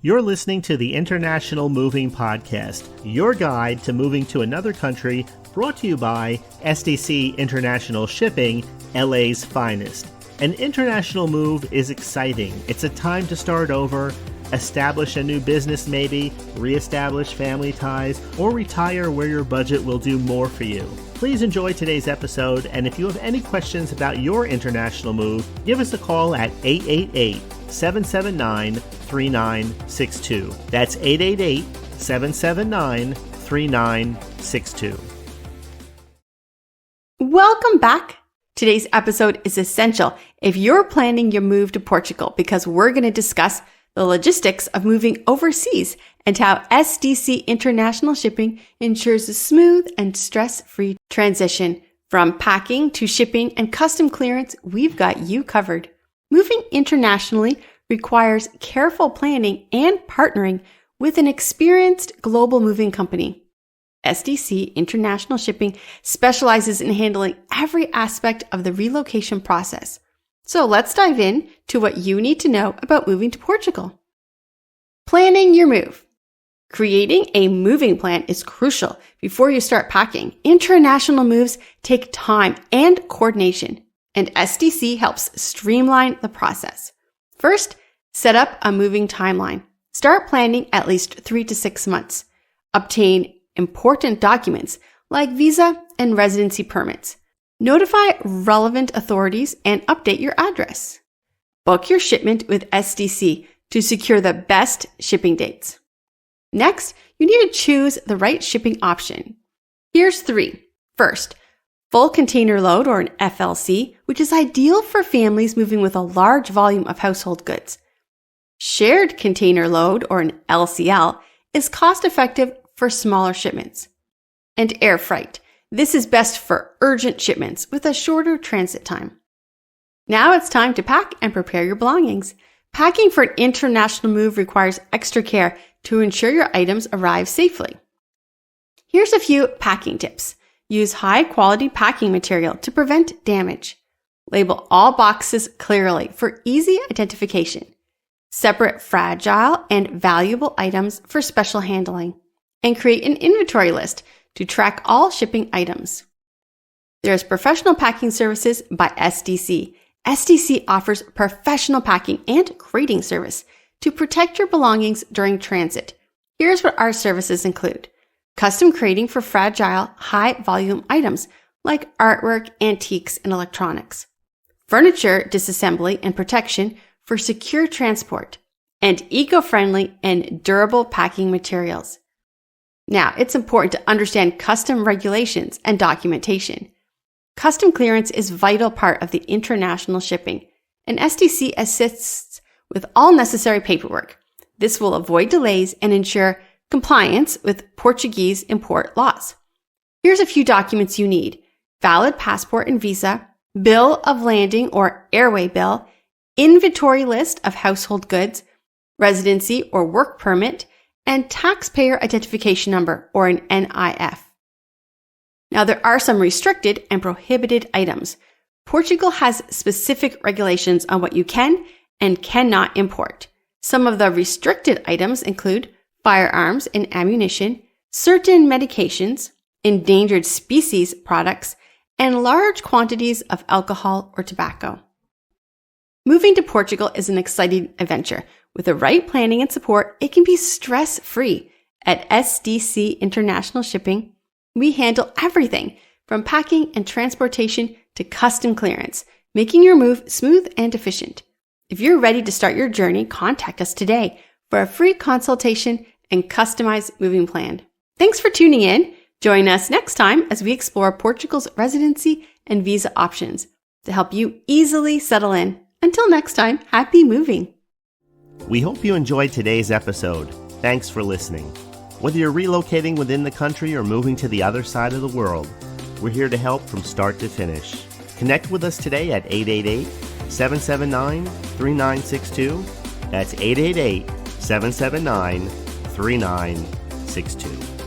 You're listening to the International Moving Podcast, your guide to moving to another country, brought to you by SDC International Shipping, LA's finest. An international move is exciting. It's a time to start over, establish a new business maybe, reestablish family ties, or retire where your budget will do more for you. Please enjoy today's episode, and if you have any questions about your international move, give us a call at 888-779-3962. That's 888-779-3962. Welcome back. Today's episode is essential if you're planning your move to Portugal, because we're going to discuss the logistics of moving overseas and how SDC International Shipping ensures a smooth and stress-free transition. From packing to shipping and custom clearance, we've got you covered. Moving internationally requires careful planning and partnering with an experienced global moving company. SDC International Shipping specializes in handling every aspect of the relocation process. So let's dive in to what you need to know about moving to Portugal. Planning your move. Creating a moving plan is crucial before you start packing. International moves take time and coordination, and SDC helps streamline the process. First, set up a moving timeline. Start planning at least 3 to 6 months. Obtain important documents like visa and residency permits. Notify relevant authorities and update your address. Book your shipment with SDC to secure the best shipping dates. Next, you need to choose the right shipping option. Here's 3. First, full container load, or an FLC, which is ideal for families moving with a large volume of household goods. Shared container load, or an LCL, is cost-effective for smaller shipments. And air freight. This is best for urgent shipments with a shorter transit time. Now it's time to pack and prepare your belongings. Packing for an international move requires extra care to ensure your items arrive safely. Here's a few packing tips. Use high-quality packing material to prevent damage. Label all boxes clearly for easy identification. Separate fragile and valuable items for special handling. And create an inventory list to track all shipping items. There's professional packing services by SDC. SDC offers professional packing and crating service to protect your belongings during transit. Here's what our services include. Custom crating for fragile, high-volume items like artwork, antiques, and electronics. Furniture disassembly and protection for secure transport. And eco-friendly and durable packing materials. Now, it's important to understand custom regulations and documentation. Custom clearance is a vital part of the international shipping, and SDC assists with all necessary paperwork. This will avoid delays and ensure compliance with Portuguese import laws. Here's a few documents you need: valid passport and visa, bill of landing or airway bill, inventory list of household goods, residency or work permit, and taxpayer identification number, or an NIF. Now, there are some restricted and prohibited items. Portugal has specific regulations on what you can and cannot import. Some of the restricted items include firearms and ammunition, certain medications, endangered species products, and large quantities of alcohol or tobacco. Moving to Portugal is an exciting adventure. With the right planning and support, it can be stress-free. At SDC International Shipping, we handle everything from packing and transportation to custom clearance, making your move smooth and efficient. If you're ready to start your journey, contact us today for a free consultation and customized moving plan. Thanks for tuning in. Join us next time as we explore Portugal's residency and visa options to help you easily settle in. Until next time, happy moving. We hope you enjoyed today's episode. Thanks for listening. Whether you're relocating within the country or moving to the other side of the world, we're here to help from start to finish. Connect with us today at 888-779-3962. That's 888-779-3962.